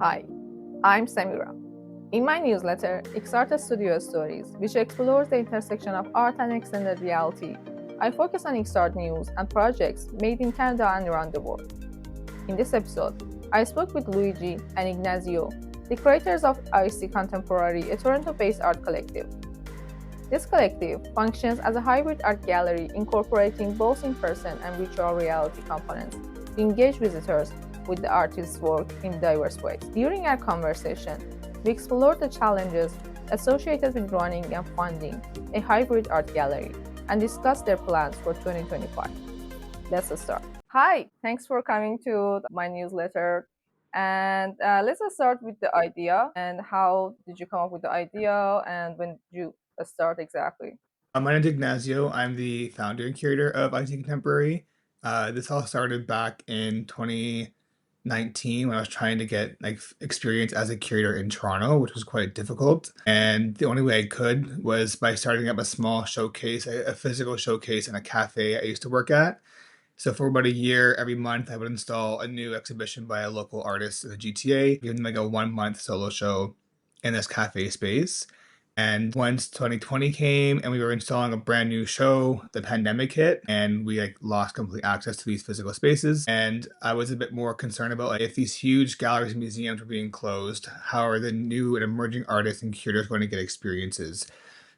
Hi, I'm Samira. In my newsletter, Exarta Studio Stories, which explores the intersection of art and extended reality, I focus on Exart news and projects made in Canada and around the world. In this episode, I spoke with Luigi and Ignazio, the creators of IC Contemporary, a Toronto-based art collective. This collective functions as a hybrid art gallery incorporating both in-person and virtual reality components to engage visitors with the artist's work in diverse ways. During our conversation, we explored the challenges associated with running and funding a hybrid art gallery and discussed their plans for 2025. Let's start. Hi, thanks for coming to my newsletter. And let's start with the idea. And how did you come up with the idea? And when did you start exactly? My name is Ignazio. I'm the founder and curator of IT Contemporary. This all started back in 2019 when I was trying to get experience as a curator in Toronto, which was quite difficult. And the only way I could was by starting up a small showcase, a physical showcase in a cafe I used to work at. So for about a year, every month I would install a new exhibition by a local artist in the GTA, give them like a 1 month solo show in this cafe space. And once 2020 came and we were installing a brand new show, the pandemic hit and we lost complete access to these physical spaces. And I was a bit more concerned about if these huge galleries and museums were being closed, how are the new and emerging artists and curators going to get experiences?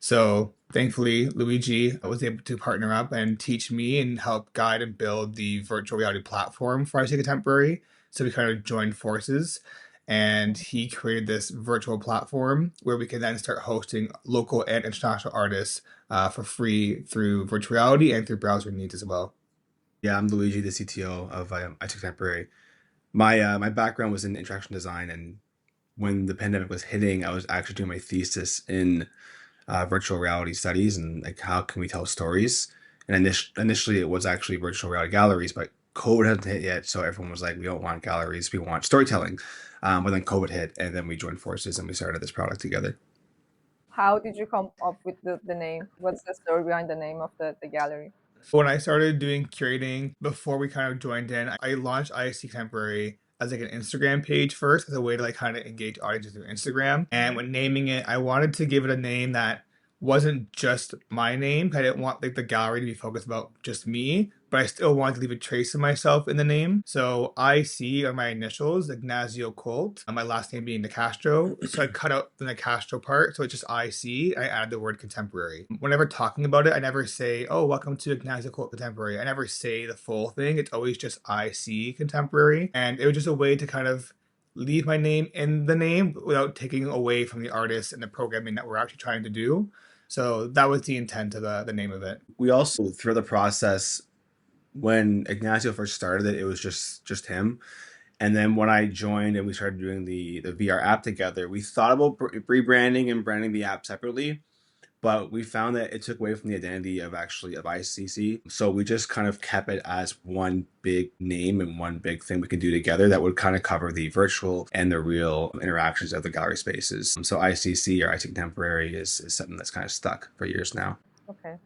So thankfully, Luigi was able to partner up and teach me and help guide and build the virtual reality platform for IC Contemporary. So we kind of joined forces and he created this virtual platform where we can then start hosting local and international artists for free through virtual reality and through browser needs as well. Yeah, I'm Luigi, the CTO of IT Contemporary. My background was in interaction design, and when the pandemic was hitting, I was actually doing my thesis in virtual reality studies and like how can we tell stories. And initially, it was actually virtual reality galleries, but COVID hadn't hit yet, so everyone was like, "We don't want galleries, we want storytelling." But then COVID hit, and then we joined forces and we started this product together. How did you come up with the name? What's the story behind the name of the gallery? When I started doing curating before we kind of joined in, I launched ISC Contemporary as like an Instagram page first as a way to kind of engage audiences through Instagram. And when naming it, I wanted to give it a name that wasn't just my name. I didn't want the gallery to be focused about just me, but I still wanted to leave a trace of myself in the name. So IC are my initials, Ignazio Colt, and my last name being Nicastro. So I cut out the Nicastro part, so it's just IC. I added the word contemporary. Whenever talking about it, I never say, "Oh, welcome to Ignazio Colt Contemporary." I never say the full thing. It's always just IC Contemporary, and it was just a way to kind of leave my name in the name without taking away from the artist and the programming that we're actually trying to do. So that was the intent of the name of it. We also, through the process, when Ignacio first started it, it was just him. And then when I joined and we started doing the VR app together, we thought about rebranding and branding the app separately, but we found that it took away from the identity of ICC. So we just kind of kept it as one big name and one big thing we can do together that would kind of cover the virtual and the real interactions of the gallery spaces. So ICC or IC Contemporary is something that's kind of stuck for years now. Okay.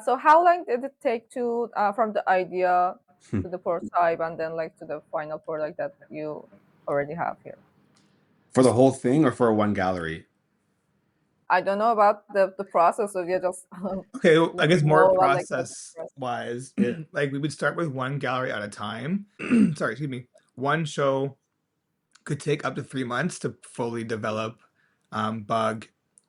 So how long did it take to from the idea to the prototype and then like to the final product that you already have here? For the whole thing or for one gallery? I don't know about the process, so you just Okay, well, I let guess me more know about like the process process. wise, like we would start with one gallery at a time. Sorry, excuse me. One show could take up to 3 months to fully develop, bug.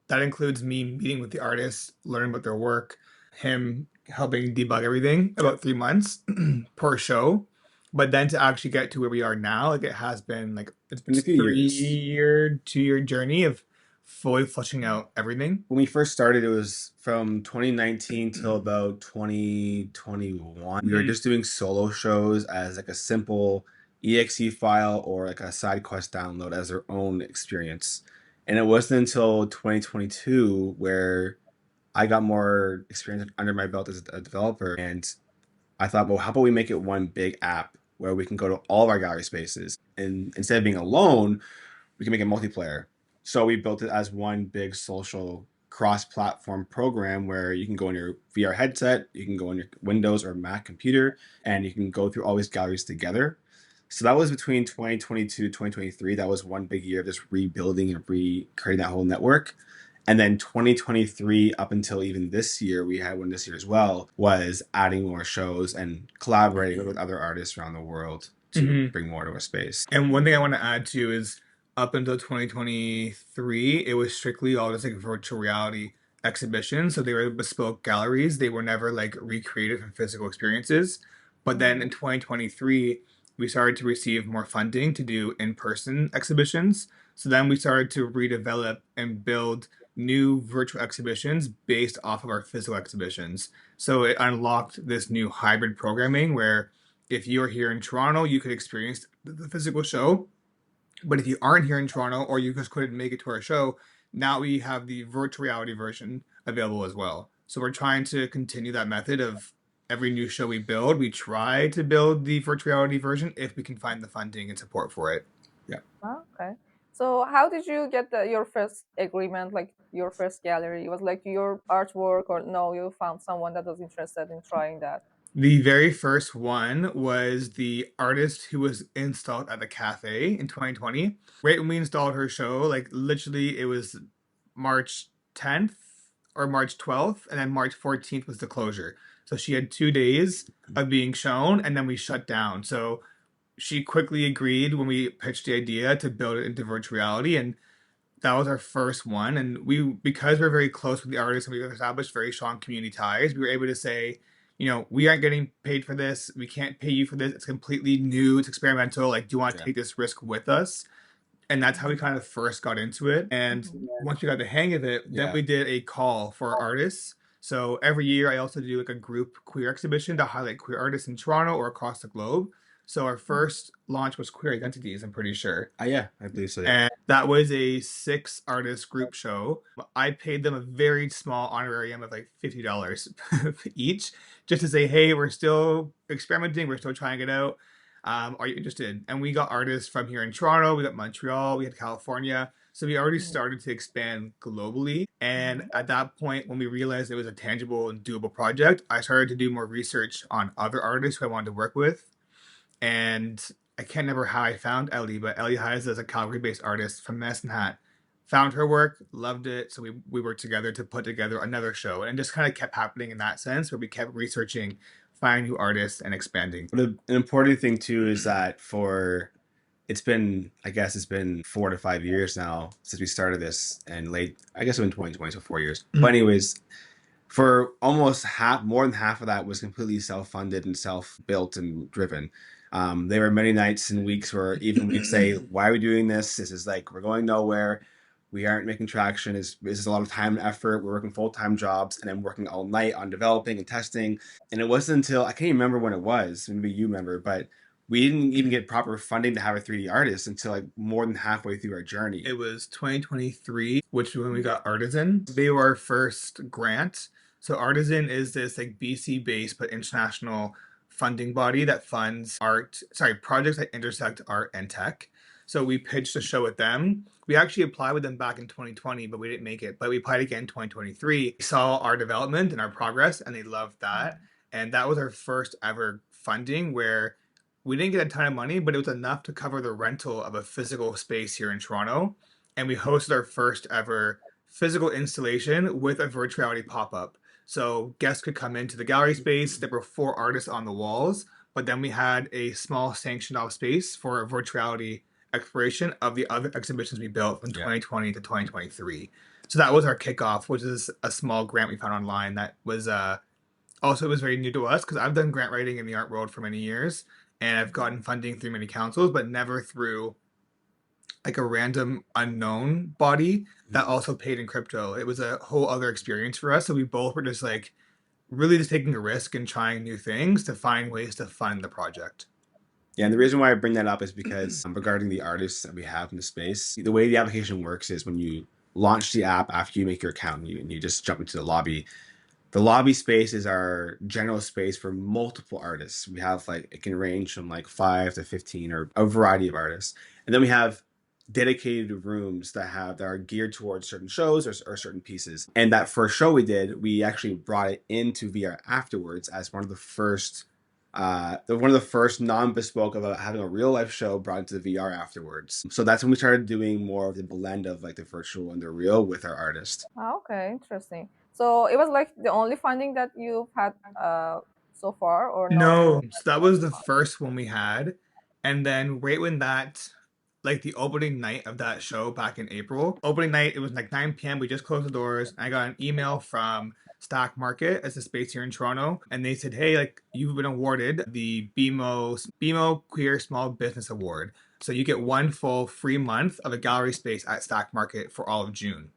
That includes me meeting with the artists, learning about their work, him helping debug everything, about 3 months per show. But then to actually get to where we are now, like it has been like a It's been a few three years. year, 2 year journey of fully fleshing out everything. When we first started, it was from 2019 till about 2021. We were Mhm. just doing solo shows as like a simple exe file or like a side quest download as their own experience. And it wasn't until 2022 where I got more experience under my belt as a developer. And I thought, well, how about we make it one big app where we can go to all of our gallery spaces? And instead of being alone, we can make it multiplayer. So we built it as one big social cross-platform program where you can go on your VR headset, you can go on your Windows or Mac computer, and you can go through all these galleries together. So that was between 2022 2023. That was one big year of just rebuilding and recreating that whole network. And then 2023 up until even this year, we had one this year as well, was adding more shows and collaborating with other artists around the world to bring more to our space. And one thing I want to add too is up until 2023, it was strictly all just like virtual reality exhibitions. So they were bespoke galleries. They were never like recreated from physical experiences. But then in 2023, we started to receive more funding to do in-person exhibitions. So then we started to redevelop and build new virtual exhibitions based off of our physical exhibitions. So it unlocked this new hybrid programming where if you're here in Toronto, you could experience the physical show. But if you aren't here in Toronto or you just couldn't make it to our show, now we have the virtual reality version available as well. So we're trying to continue that method of every new show we build, we try to build the virtual reality version if we can find the funding and support for it. Yeah. Oh, okay. So how did you get your first agreement, like your first gallery? It was like your artwork, or no, you found someone that was interested in trying that? The very first one was the artist who was installed at the cafe in 2020. Right when we installed her show, like literally it was March 10th or March 12th, and then March 14th was the closure. So she had 2 days of being shown, and then we shut down. So she quickly agreed when we pitched the idea to build it into virtual reality, and that was our first one. And we, because we're very close with the artists and we've established very strong community ties, we were able to say, you know, we aren't getting paid for this. We can't pay you for this. It's completely new. It's experimental. Like, do you want to Yeah. take this risk with us? And that's how we kind of first got into it. And once we got the hang of it, then Yeah. we did a call for artists. So every year I also do like a group queer exhibition to highlight queer artists in Toronto or across the globe. So our first launch was Queer Identities, I'm pretty sure. Yeah, I believe so. Yeah. And that was a 6 artist group show. I paid them a very small honorarium of like $50 each, just to say, hey, we're still experimenting, we're still trying it out. Are you interested? And we got artists from here in Toronto, we got Montreal, we had California. So we already started to expand globally. And at that point, when we realized it was a tangible and doable project, I started to do more research on other artists who I wanted to work with. And I can't remember how I found Ellie, but Ellie Heise is a Calgary-based artist from Medicine Hat. Found her work, loved it, so we worked together to put together another show, and it just kind of kept happening in that sense, where we kept researching, finding new artists, and expanding. But an important thing too is that it's been 4 to 5 years now since we started this, and I guess in 2020, so 4 years. But anyways, for almost more than half of that was completely self-funded and self-built and driven. There were many nights and weeks where even we'd say, why are we doing this? This is like, we're going nowhere. We aren't making traction. This is a lot of time and effort. We're working full-time jobs and then working all night on developing and testing. And it wasn't until, I can't even remember when it was, maybe you remember, but we didn't even get proper funding to have a 3D artist until like more than halfway through our journey. It was 2023, which was when we got Artisan. They were our first grant. So Artisan is this like BC-based but international funding body that funds projects that intersect art and tech. So we pitched a show with them. We actually applied with them back in 2020, but we didn't make it. But we applied again in 2023. We saw our development and our progress, and they loved that. And that was our first ever funding where we didn't get a ton of money, but it was enough to cover the rental of a physical space here in Toronto. And we hosted our first ever physical installation with a virtual reality pop-up. So guests could come into the gallery space. There were 4 artists on the walls, but then we had a small sanctioned off space for a virtual reality exploration of the other exhibitions we built from 2020 to 2023. So that was our kickoff, which is a small grant we found online that was also was very new to us because I've done grant writing in the art world for many years and I've gotten funding through many councils, but never through like a random unknown body that also paid in crypto. It was a whole other experience for us. So we both were just like really just taking a risk and trying new things to find ways to fund the project. Yeah, and the reason why I bring that up is because regarding the artists that we have in the space, the way the application works is when you launch the app after you make your account and you just jump into the lobby. The lobby space is our general space for multiple artists. We have it can range from 5 to 15 or a variety of artists. And then we have dedicated rooms that are geared towards certain shows or certain pieces. And that first show we did, we actually brought it into VR afterwards as one of the first one of the first non-bespoke about having a real life show brought into the VR afterwards. So that's when we started doing more of the blend of like the virtual and the real with our artist. Ah, okay, interesting. So it was like the only funding that you've had so far, or no? No, so that was the first one we had. And then right when that, like the opening night of that show back in April, opening night, it was like 9 p.m. We just closed the doors. I got an email from Stack Market as a space here in Toronto. And they said, hey, like you've been awarded the BMO Queer Small Business Award. So you get one full free month of a gallery space at Stack Market for all of June.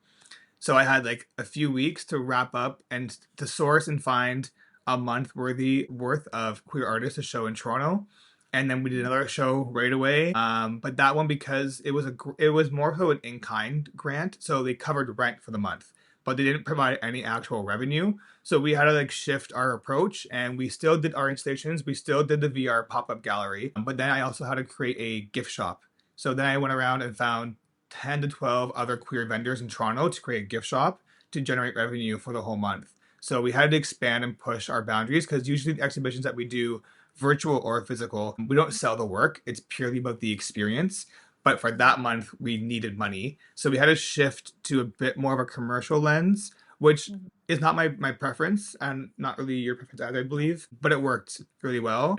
So I had like a few weeks to wrap up and to source and find a month worth of queer artists to show in Toronto. And then we did another show right away. But that one, because it was more so an in-kind grant, so they covered rent for the month, but they didn't provide any actual revenue. So we had to like shift our approach, and we still did our installations. We still did the VR pop-up gallery, but then I also had to create a gift shop. So then I went around and found 10 to 12 other queer vendors in Toronto to create a gift shop to generate revenue for the whole month. So we had to expand and push our boundaries, because usually the exhibitions that we do, virtual or physical, we don't sell the work. It's purely about the experience. But for that month, we needed money. So we had to shift to a bit more of a commercial lens, which Mhm. is not my preference and not really your preference either, I believe. But it worked really well.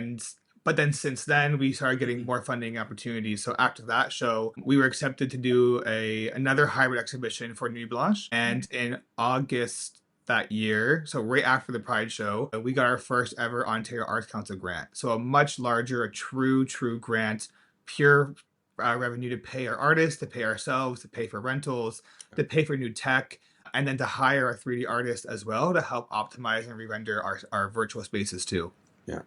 But then since then, we started getting more funding opportunities. So after that show, we were accepted to do another hybrid exhibition for Nuit Blanche. And in August that year, so right after the Pride show, we got our first ever Ontario Arts Council grant. So a much larger, a true grant, pure revenue to pay our artists, to pay ourselves, to pay for rentals, to pay for new tech, and then to hire a 3D artist as well to help optimize and re-render our virtual spaces too. Yeah.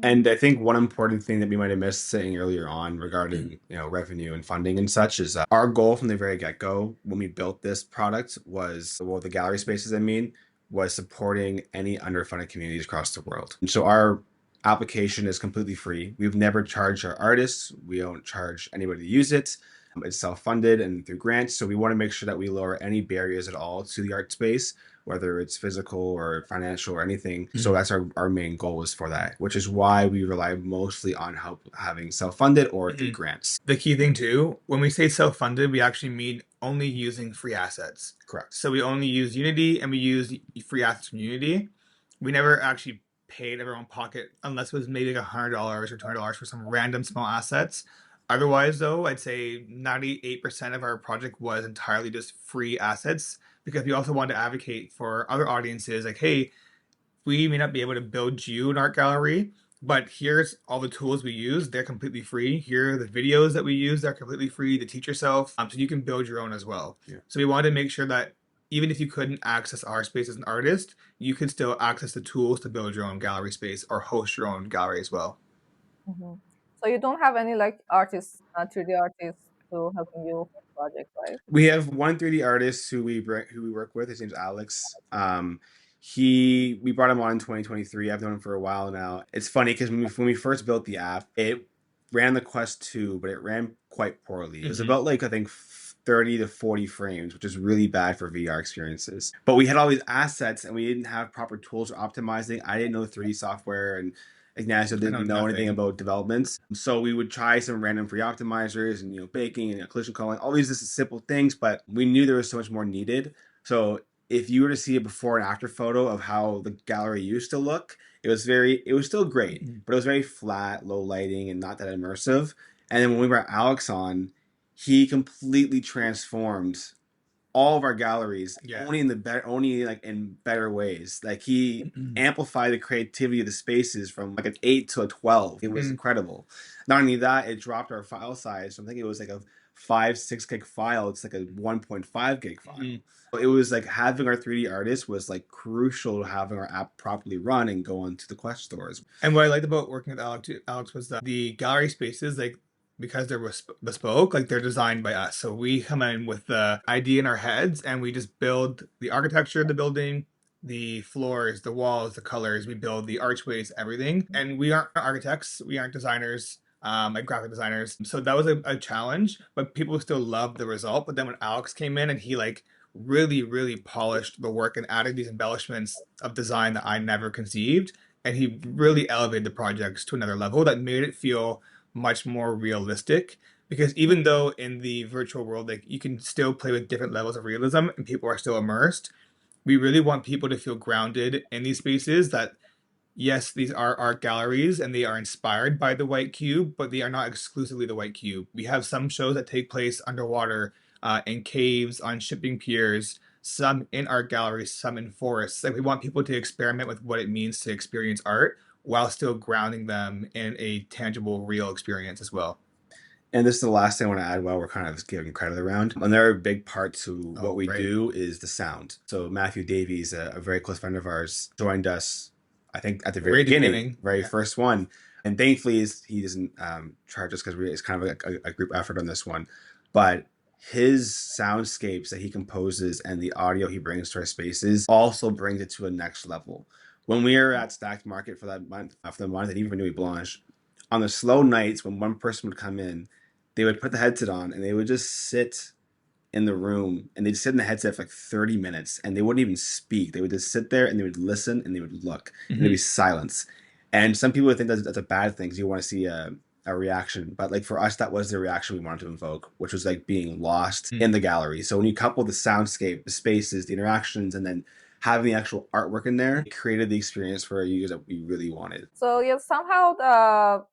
And I think one important thing that we might have missed saying earlier on regarding revenue and funding and such is our goal from the very get-go when we built this product was, well, the gallery spaces, I mean, was supporting any underfunded communities across the world. And so our application is completely free. We've never charged our artists. We don't charge anybody to use it. It's self-funded and through grants. So we want to make sure that we lower any barriers at all to the art space, whether it's physical or financial or anything. Mm-hmm. So that's our main goal is for that, which is why we rely mostly on help having self-funded or through grants. The key thing too, when we say self-funded, we actually mean only using free assets. Correct. So we only use Unity, and we use free assets from Unity. We never actually paid of our own pocket unless it was maybe $100 or $200 for some random small assets. Otherwise, though, I'd say 98% of our project was entirely just free assets, because we also wanted to advocate for other audiences like, hey, we may not be able to build you an art gallery, but here's all the tools we use. They're completely free. Here are the videos that we use. They're completely free to teach yourself. So you can build your own as well. Yeah. So we wanted to make sure that even if you couldn't access our space as an artist, you could still access the tools to build your own gallery space or host your own gallery as well. Mhm. So you don't have any like artists, 3D artists to helping you with the project, right? We have one 3D artist who we work with. His name's Alex. We brought him on in 2023. I've known him for a while now. It's funny because when we first built the app, it ran the Quest 2, but it ran quite poorly. It was about like, I think, 30 to 40 frames, which is really bad for VR experiences. But we had all these assets and we didn't have proper tools for optimizing. I didn't know 3D software, and Ignazio didn't know anything about developments. So we would try some random free optimizers and baking and collision calling, all these simple things, but we knew there was so much more needed. So if you were to see a before and after photo of how the gallery used to look, it was still great, but it was very flat, low lighting, and not that immersive. And then when we brought Alex on, he completely transformed all of our galleries, only in better ways. Like he amplified the creativity of the spaces from like an 8 to a 12. It was incredible. Not only that, it dropped our file size. So I think it was like a 6 gig file. It's like a 1.5 gig file. So it was like having our 3D artist was like crucial to having our app properly run and go onto the Quest stores. And what I liked about working with Alex was that the gallery spaces, like, because they're bespoke, like they're designed by us. So we come in with the idea in our heads and we just build the architecture of the building, the floors, the walls, the colors. We build the archways, everything. And we aren't architects, we aren't designers, like graphic designers. So that was a challenge, but people still loved the result. But then when Alex came in and he like really polished the work and added these embellishments of design that I never conceived, and he really elevated the projects to another level that made it feel much more realistic. Because even though in the virtual world, like you can still play with different levels of realism and people are still immersed, we really want people to feel grounded in these spaces that yes, these are art galleries and they are inspired by the white cube, but they are not exclusively the white cube. We have some shows that take place underwater, in caves, on shipping piers, some in art galleries, some in forests. Like we want people to experiment with what it means to experience art while still grounding them in a tangible, real experience as well. And this is the last thing I want to add while we're kind of giving credit around. Another big part to what we do is the sound. So Matthew Davies, a very close friend of ours, joined us, I think, at the very beginning, first one. And thankfully, he doesn't charge us because it's kind of a group effort on this one. But his soundscapes that he composes and the audio he brings to our spaces also brings it to a next level. When we were at Stacked Market for that month, and even Nuit Blanche, on the slow nights when one person would come in, they would put the headset on and they would just sit in the room and they'd sit in the headset for like 30 minutes and they wouldn't even speak. They would just sit there and they would listen and they would look and there'd be silence. And some people would think that's a bad thing because you want to see a reaction. But like for us, that was the reaction we wanted to invoke, which was like being lost in the gallery. So when you couple the soundscape, the spaces, the interactions, and then having the actual artwork in there, it created the experience for users that we really wanted. So yeah, somehow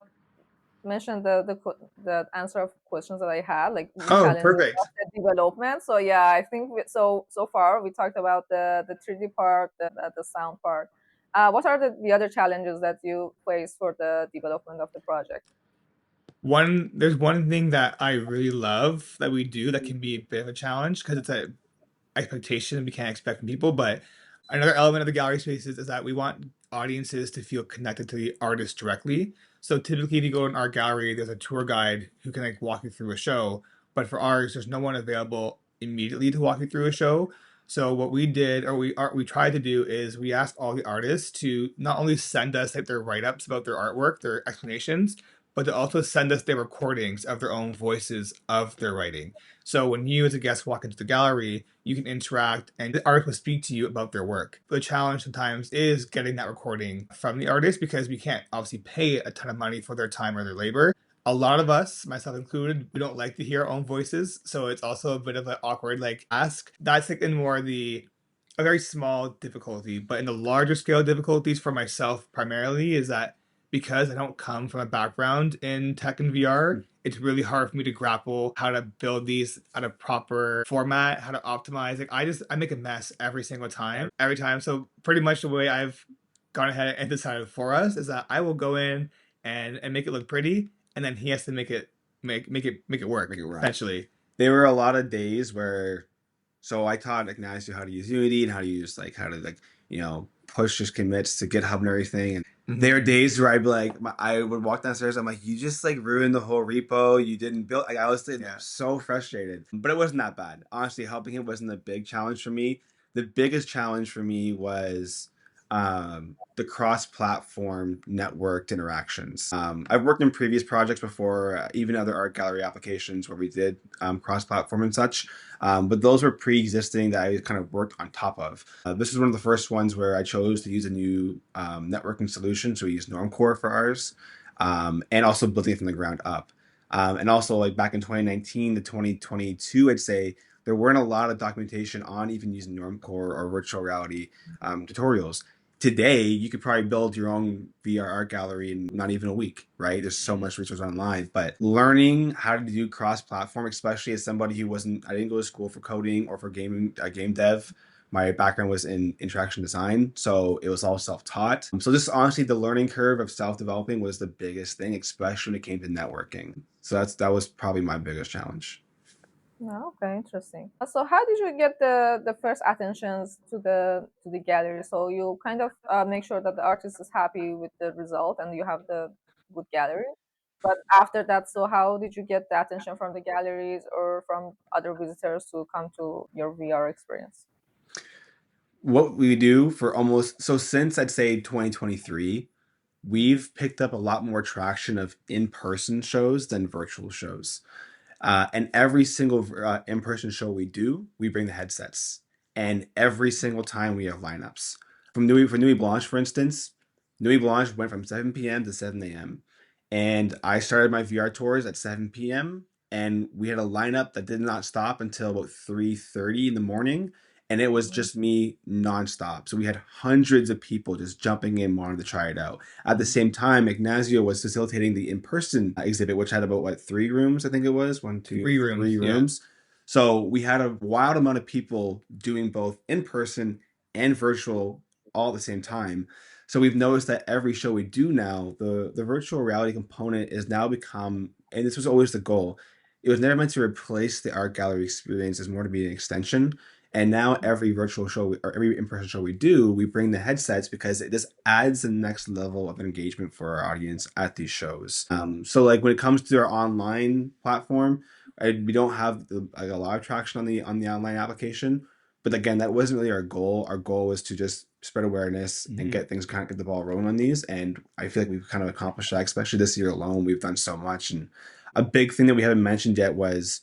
mentioned the answer of questions that I had, like the challenges of the development. So yeah, I think so far we talked about the 3D part, the sound part. What are the other challenges that you face for the development of the project? There's one thing that I really love that we do that can be a bit of a challenge because it's a expectation we can't expect from people. But another element of the gallery spaces is that we want audiences to feel connected to the artist directly. So typically, if you go to an art gallery, there's a tour guide who can like walk you through a show. But for ours, there's no one available immediately to walk you through a show. So what we did, or we tried to do, is we asked all the artists to not only send us like their write ups about their artwork, their explanations, but to also send us their recordings of their own voices of their writing. So when you as a guest walk into the gallery, you can interact and the artist will speak to you about their work. The challenge sometimes is getting that recording from the artist because we can't obviously pay a ton of money for their time or their labor. A lot of us, myself included, we don't like to hear our own voices. So it's also a bit of an awkward like ask. That's like in more the a very small difficulty, but in the larger scale difficulties for myself primarily is that because I don't come from a background in tech and VR, it's really hard for me to grapple how to build these at a proper format, how to optimize. Like I make a mess every single time, every time. So pretty much the way I've gone ahead and decided for us is that I will go in and make it look pretty, and then he has to make it work, essentially. There were a lot of days where, so I taught Ignazio how to use Unity and how to push his commits to GitHub and everything. And there are days where I'd be like, I would walk downstairs. I'm like, you just like ruined the whole repo. You didn't build. Like I was so frustrated, but it wasn't that bad. Honestly, helping him wasn't a big challenge for me. The biggest challenge for me was the cross-platform networked interactions. I've worked in previous projects before, even other art gallery applications where we did cross-platform and such, but those were pre-existing that I kind of worked on top of. This is one of the first ones where I chose to use a new networking solution, so we used Normcore for ours, and also building it from the ground up. And also, like back in 2019 to 2022, I'd say there weren't a lot of documentation on even using Normcore or virtual reality tutorials. Today, you could probably build your own VR art gallery in not even a week, right? There's so much resource online. But learning how to do cross-platform, especially as somebody who I didn't go to school for coding or for game dev. My background was in interaction design, so it was all self-taught. So just honestly, the learning curve of self-developing was the biggest thing, especially when it came to networking. So that was probably my biggest challenge. Oh, okay, interesting. So how did you get the first attentions to the gallery? So you kind of make sure that the artist is happy with the result and you have the good gallery. But after that, so how did you get the attention from the galleries or from other visitors to come to your VR experience? What we do since I'd say 2023, we've picked up a lot more traction of in-person shows than virtual shows. And every single in-person show we do, we bring the headsets. And every single time we have lineups. For Nuit Blanche, for instance, Nuit Blanche went from 7 p.m. to 7 a.m. And I started my VR tours at 7 p.m. and we had a lineup that did not stop until about 3:30 in the morning. And it was just me nonstop. So we had hundreds of people just jumping in wanting to try it out. At the same time, Ignazio was facilitating the in-person exhibit, which had about what, 3 rooms, I think it was. One, two, 3 rooms, three yeah. rooms. So we had a wild amount of people doing both in person and virtual all at the same time. So we've noticed that every show we do now, the virtual reality component is now become, and this was always the goal. It was never meant to replace the art gallery experience; it's more to be an extension. And now every virtual show or every in-person show we do, we bring the headsets because it just adds the next level of engagement for our audience at these shows. So like when it comes to our online platform, we don't have like a lot of traction on the online application. But again, that wasn't really our goal. Our goal was to just spread awareness and get things kind of get the ball rolling on these. And I feel like we've kind of accomplished that, especially this year alone. We've done so much. And a big thing that we haven't mentioned yet was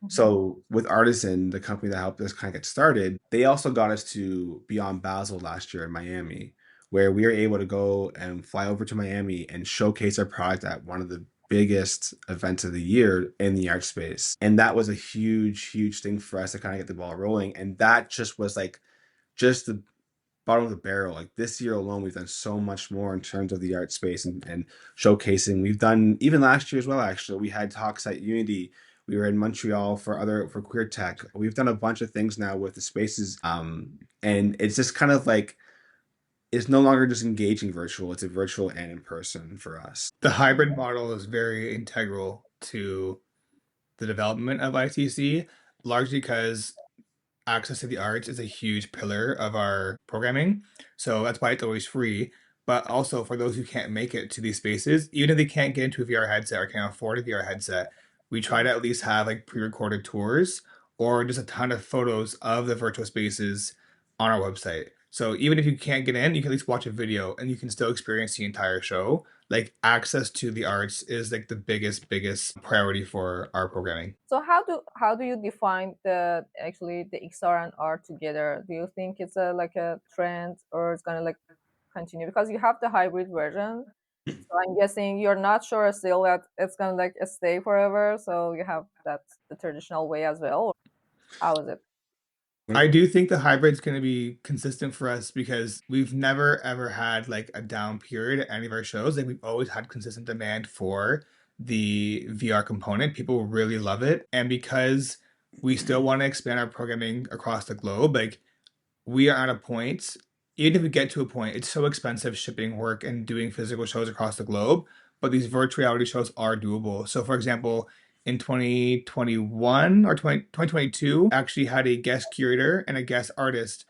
so with Artisan, the company that helped us kind of get started, they also got us to Beyond Basel last year in Miami, where we were able to go and fly over to Miami and showcase our product at one of the biggest events of the year in the art space. And that was a huge, huge thing for us to kind of get the ball rolling. And that just was like just the bottom of the barrel. Like this year alone, we've done so much more in terms of the art space and showcasing. We've done even last year as well. Actually, we had talks at Unity. We were in Montreal for queer tech. We've done a bunch of things now with the spaces, and it's just kind of like it's no longer just engaging virtual. It's a virtual and in person for us. The hybrid model is very integral to the development of ITC, largely because access to the arts is a huge pillar of our programming. So that's why it's always free. But also for those who can't make it to these spaces, even if they can't get into a VR headset or can't afford a VR headset, we try to at least have like pre-recorded tours or just a ton of photos of the virtual spaces on our website. So even if you can't get in, you can at least watch a video and you can still experience the entire show. Like access to the arts is like the biggest priority for our programming. So how do you define the XR and art together? Do you think it's a like a trend or it's gonna like continue? Because you have the hybrid version, so I'm guessing you're not sure still that it's gonna like stay forever. So you have that the traditional way as well. Or how is it? I do think the hybrid's going to be consistent for us because we've never ever had like a down period at any of our shows. Like we've always had consistent demand for the VR component. People really love it. And because we still want to expand our programming across the globe, like we are at a point, even if we get to a point, it's so expensive shipping work and doing physical shows across the globe, but these virtual reality shows are doable. So, for example, in 2021 or 2022, actually had a guest curator and a guest artist,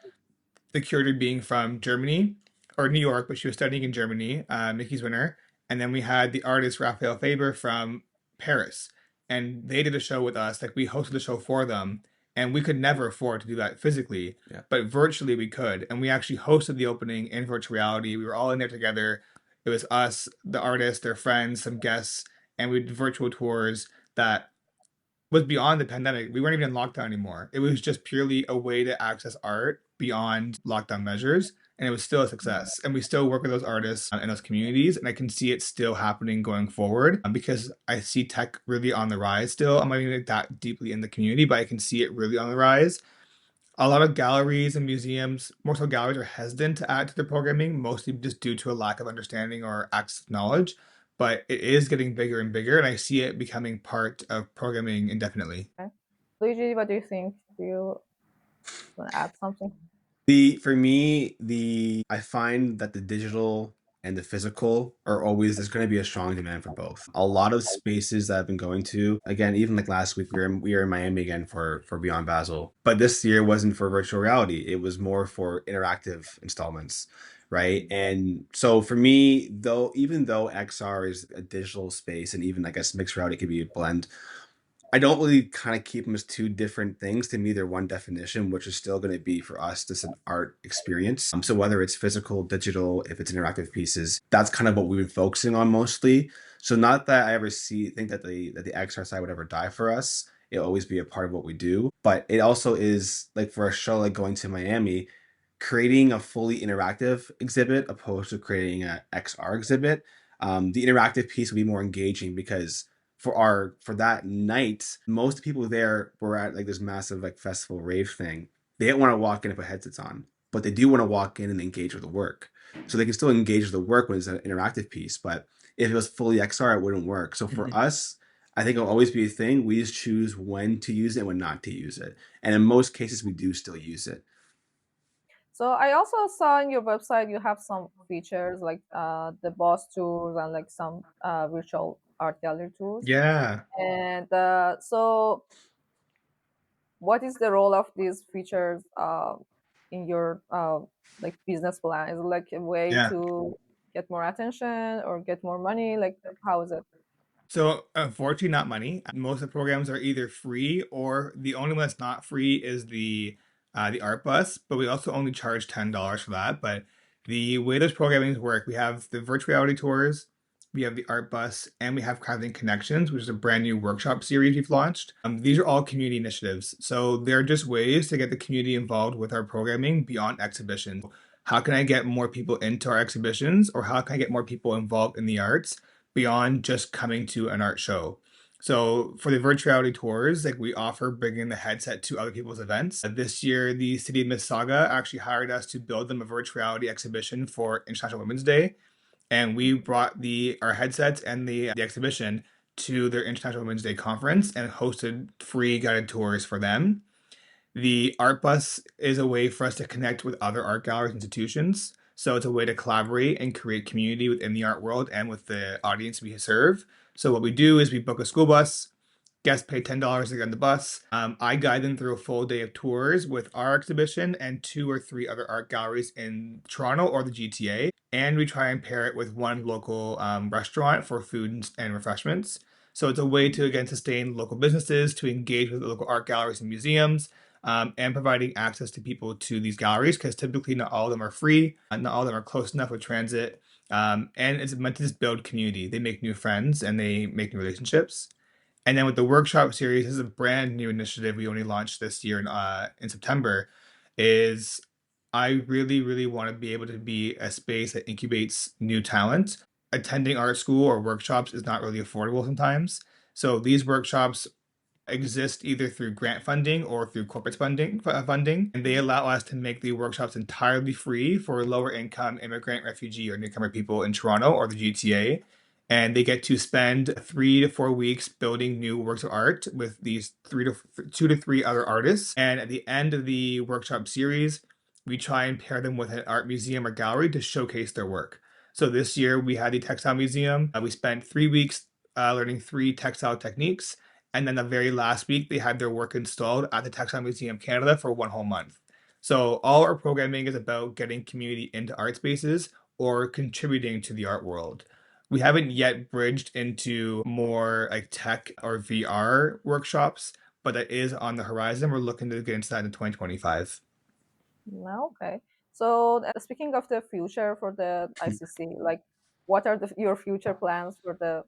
the curator being from Germany or New York, but she was studying in Germany, Mickey's winner. And then we had the artist Raphael Faber from Paris. And they did a show with us, like we hosted the show for them. And we could never afford to do that physically, Yeah. but virtually we could. And we actually hosted the opening in virtual reality. We were all in there together. It was us, the artists, their friends, some guests, and we did virtual tours that was beyond the pandemic. We weren't even in lockdown anymore. It was just purely a way to access art beyond lockdown measures. And it was still a success. And we still work with those artists and those communities. And I can see it still happening going forward because I see tech really on the rise still. I'm not even that deeply in the community, but I can see it really on the rise. A lot of galleries and museums, more so galleries, are hesitant to add to their programming, mostly just due to a lack of understanding or access to knowledge. But it is getting bigger and bigger, and I see it becoming part of programming indefinitely. Okay. Luigi, what do you think? Do you want to add something? For me, I find that the digital and the physical are always there's going to be a strong demand for both. A lot of spaces that I've been going to, again, even like last week, we were in Miami again for Beyond Basel, but this year wasn't for virtual reality. It was more for interactive installments, right? And so for me, though, even though XR is a digital space, and even I guess mixed reality could be a blend, I don't really kind of keep them as two different things. To me, they're one definition, which is still going to be for us just an art experience. So whether it's physical, digital, if it's interactive pieces, that's kind of what we've been focusing on mostly. So not that I ever think that the XR side would ever die for us. It'll always be a part of what we do. But it also is like for a show like going to Miami, creating a fully interactive exhibit opposed to creating an XR exhibit. The interactive piece will be more engaging because for that night, most people there were at like this massive like festival rave thing. They didn't want to walk in and put headsets on, but they do want to walk in and engage with the work. So they can still engage with the work when it's an interactive piece, but if it was fully XR, it wouldn't work. So for us, I think it'll always be a thing. We just choose when to use it and when not to use it. And in most cases, we do still use it. So I also saw on your website you have some features like the boss tours and like some virtual art gallery tours. Yeah. And so, what is the role of these features in your like business plan? Is it like a way Yeah. to get more attention or get more money? Like, how is it? So unfortunately, not money. Most of the programs are either free, or the only one that's not free is the art bus. But we also only charge $10 for that. But the way those programmings work, we have the virtual reality tours, we have the art bus, and we have Crafting Connections, which is a brand new workshop series we've launched. These are all community initiatives, so they're just ways to get the community involved with our programming beyond exhibitions. How can I get more people into our exhibitions, or how can I get more people involved in the arts beyond just coming to an art show? So for the virtuality tours, like we offer bringing the headset to other people's events. This year, the city of Mississauga actually hired us to build them a virtuality exhibition for International Women's Day, and we brought the our headsets and the exhibition to their International Women's Day conference and hosted free guided tours for them. The art bus is a way for us to connect with other art galleries and institutions. So it's a way to collaborate and create community within the art world and with the audience we serve. So what we do is we book a school bus. Guests pay $10 to get on the bus. I guide them through a full day of tours with our exhibition and two or three other art galleries in Toronto or the GTA. And we try and pair it with one local restaurant for food and refreshments. So it's a way to, again, sustain local businesses, to engage with local art galleries and museums, and providing access to people to these galleries, because typically not all of them are free, not all of them are close enough with transit. And it's meant to just build community. They make new friends and they make new relationships. And then with the workshop series, this is a brand new initiative we only launched this year in September. Is I really, really want to be able to be a space that incubates new talent. Attending art school or workshops is not really affordable sometimes. So these workshops exist either through grant funding or through corporate funding, and they allow us to make the workshops entirely free for lower income immigrant, refugee, or newcomer people in Toronto or the GTA. And they get to spend 3 to 4 weeks building new works of art with these 2 to 3 other artists. And at the end of the workshop series, we try and pair them with an art museum or gallery to showcase their work. So this year we had the textile museum. We spent 3 weeks learning 3 textile techniques, and then the very last week, they had their work installed at the Textile Museum Canada for 1 whole month. So all our programming is about getting community into art spaces or contributing to the art world. We haven't yet bridged into more like tech or VR workshops, but that is on the horizon. We're looking to get into that in 2025. No, okay. So speaking of the future for the ICC, like what are your future plans for the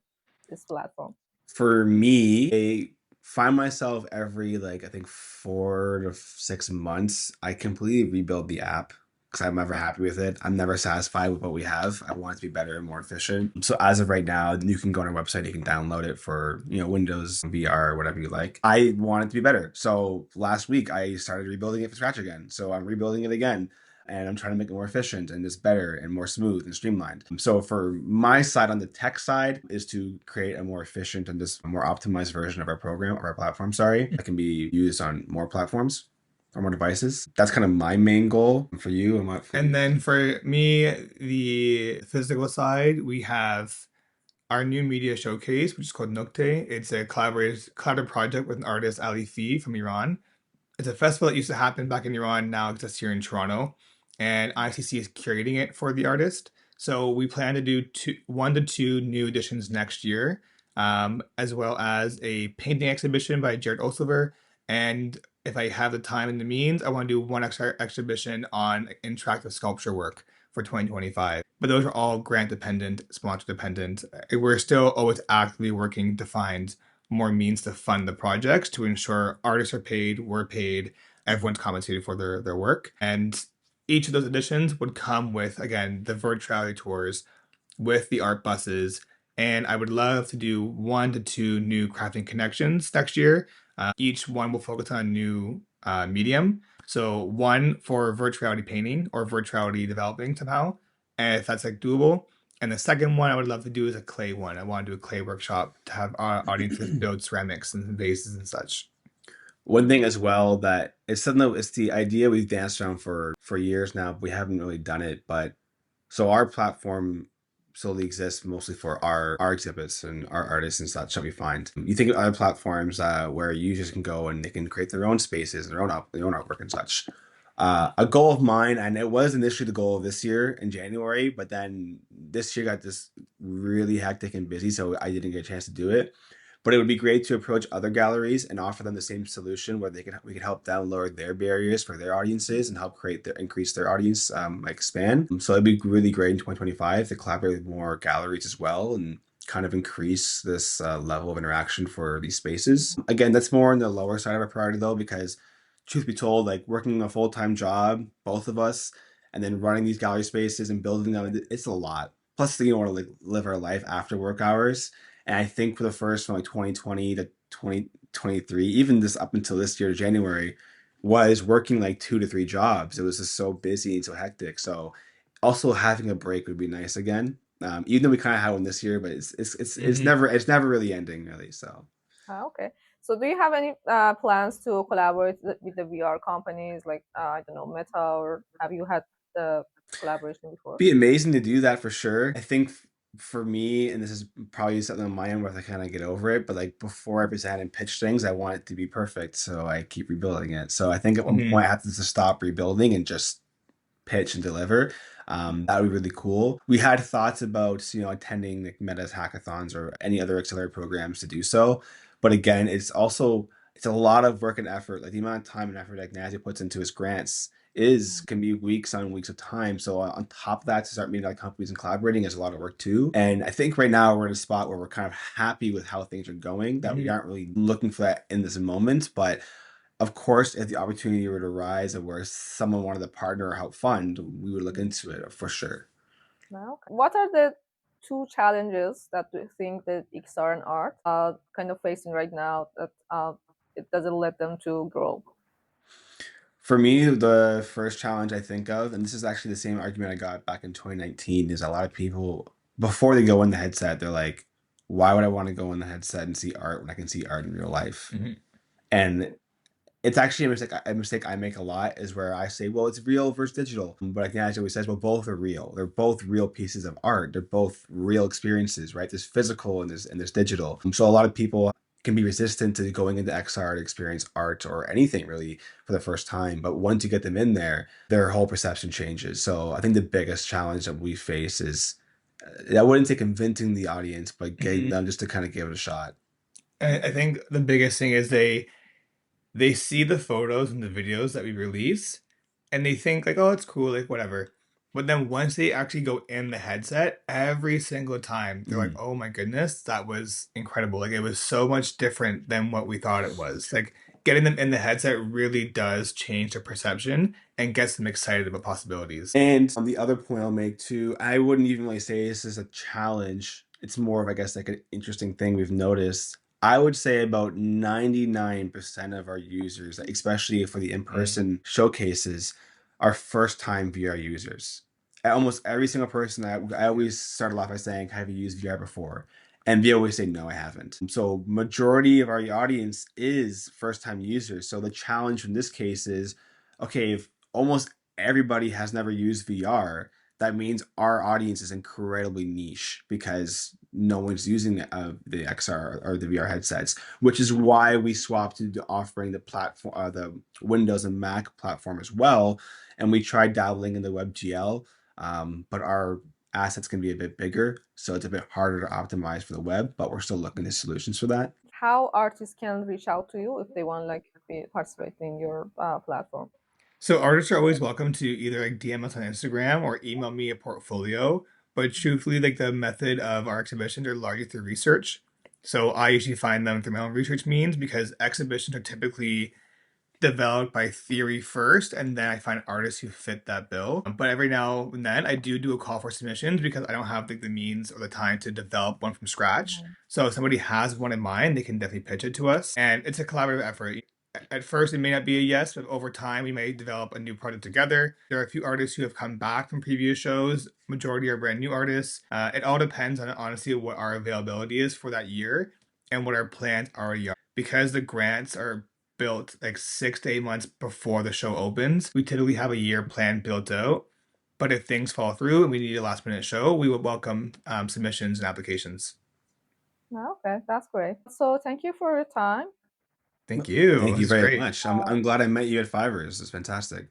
this platform? For me, I find myself every like I think 4 to 6 months, I completely rebuild the app because I'm never happy with it. I'm never satisfied with what we have. I want it to be better and more efficient. So as of right now, you can go on our website, you can download it for Windows, VR, whatever you like. I want it to be better. So last week I started rebuilding it from scratch again. So I'm rebuilding it again, and I'm trying to make it more efficient and just better and more smooth and streamlined. So for my side on the tech side is to create a more efficient and just a more optimized version of our program, of our platform, that can be used on more platforms or more devices. That's kind of my main goal for you. And what for And you? then for me, the physical side, we have our new media showcase, which is called Nokte. It's a collaborative project with an artist, Ali Fi from Iran. It's a festival that used to happen back in Iran, now exists here in Toronto, and ICC is curating it for the artist. So we plan to do 1 to 2 new editions next year, as well as a painting exhibition by Jared Osliver. And if I have the time and the means, I want to do one extra exhibition on interactive sculpture work for 2025. But those are all grant dependent, sponsor dependent. We're still always actively working to find more means to fund the projects to ensure artists are paid, we're paid, everyone's compensated for their work. And each of those editions would come with, again, the virtuality tours with the art buses. And I would love to do 1 to 2 new crafting connections next year. Each one will focus on a new medium. So one for virtuality painting or virtuality developing somehow, and if that's like doable. And the second one I would love to do is a clay one. I want to do a clay workshop to have our audiences build ceramics and vases and such. One thing as well that it's something that it's the idea we've danced around for years now, but we haven't really done it. But so our platform solely exists mostly for our exhibits and our artists and such that we find. You think of other platforms where users can go and they can create their own spaces, their own artwork and such. A goal of mine, and it was initially the goal of this year in January, but then this year got this really hectic and busy, so I didn't get a chance to do it. But it would be great to approach other galleries and offer them the same solution where we could help them lower their barriers for their audiences and help increase their audience expand. So it'd be really great in 2025 to collaborate with more galleries as well and kind of increase this level of interaction for these spaces. Again, that's more on the lower side of our priority though, because truth be told, like working a full-time job, both of us, and then running these gallery spaces and building them, it's a lot. Plus, you know, want to like live our life after work hours. And I think for the first from like 2020 to 2023, even this up until this year, January, was working like 2 to 3 jobs. It was just so busy and so hectic. So also having a break would be nice again. Even though we kind of had one this year, but it's never really ending really. So Okay. So, do you have any plans to collaborate with the VR companies like I don't know, Meta, or have you had the collaboration before? be amazing to do that for sure. I think for me, and this is probably something on my end where I kind of get over it, but like before I present and pitch things, I want it to be perfect. So I keep rebuilding it. So I think at one point I have to just stop rebuilding and just pitch and deliver. That would be really cool. We had thoughts about, you know, attending like Meta's hackathons or any other accelerator programs to do so. But again, it's a lot of work and effort. Like the amount of time and effort that Ignazio puts into his grants is can be weeks on weeks of time. So on top of that, to start meeting other companies and collaborating is a lot of work too. And I think right now we're in a spot where we're kind of happy with how things are going, that we aren't really looking for that in this moment. But of course, if the opportunity were to arise of where someone wanted to partner or help fund, we would look into it for sure. Now, what are the two challenges that you think that XR and art are kind of facing right now that it doesn't let them to grow? For me, the first challenge I think of, and this is actually the same argument I got back in 2019, is a lot of people, before they go in the headset, they're like, why would I want to go in the headset and see art when I can see art in real life? And it's actually a mistake I make a lot is where I say, well, it's real versus digital. But Ignacio always says, well, both are real. They're both real pieces of art. They're both real experiences, right? There's physical and there's digital. So a lot of people can be resistant to going into XR to experience art or anything really for the first time. But once you get them in there, their whole perception changes. So I think the biggest challenge that we face is, I wouldn't say convincing the audience, but getting them just to kind of give it a shot. I think the biggest thing is they see the photos and the videos that we release and they think like, oh, it's cool, like whatever. But then once they actually go in the headset, every single time they're like, oh my goodness, that was incredible. Like it was so much different than what we thought it was. Like getting them in the headset really does change their perception and gets them excited about possibilities. And on the other point I'll make too, I wouldn't even really say this is a challenge. It's more of, I guess, like an interesting thing we've noticed. I would say about 99% of our users, especially for the in-person showcases, are first-time VR users. Almost every single person, I always start off by saying, have you used VR before? And they always say, no, I haven't. So majority of our audience is first-time users. So the challenge in this case is, okay, if almost everybody has never used VR, that means our audience is incredibly niche because no one's using the XR or the VR headsets, which is why we swapped to offering the platform, the Windows and Mac platform as well. And we tried dabbling in the WebGL, but our assets can be a bit bigger, so it's a bit harder to optimize for the web. But we're still looking at solutions for that. How artists can reach out to you if they want like participate in your platform? So artists are always welcome to either like DM us on Instagram or email me a portfolio. But truthfully, like the method of our exhibitions are largely through research. So I usually find them through my own research means because exhibitions are typically developed by theory first, and then I find artists who fit that bill. But every now and then I do a call for submissions because I don't have the means or the time to develop one from scratch. So if somebody has one in mind, they can definitely pitch it to us. And it's a collaborative effort. At first, it may not be a yes, but over time, we may develop a new project together. There are a few artists who have come back from previous shows. Majority are brand new artists. It all depends on, honestly, what our availability is for that year and what our plans already are. Because the grants are built like 6 to 8 months before the show opens, we typically have a year plan built out. But if things fall through and we need a last minute show, we would welcome submissions and applications. Okay, that's great. So thank you for your time. Thank you. Thank you It was very great. much. I'm glad I met you at Fivers. It's fantastic.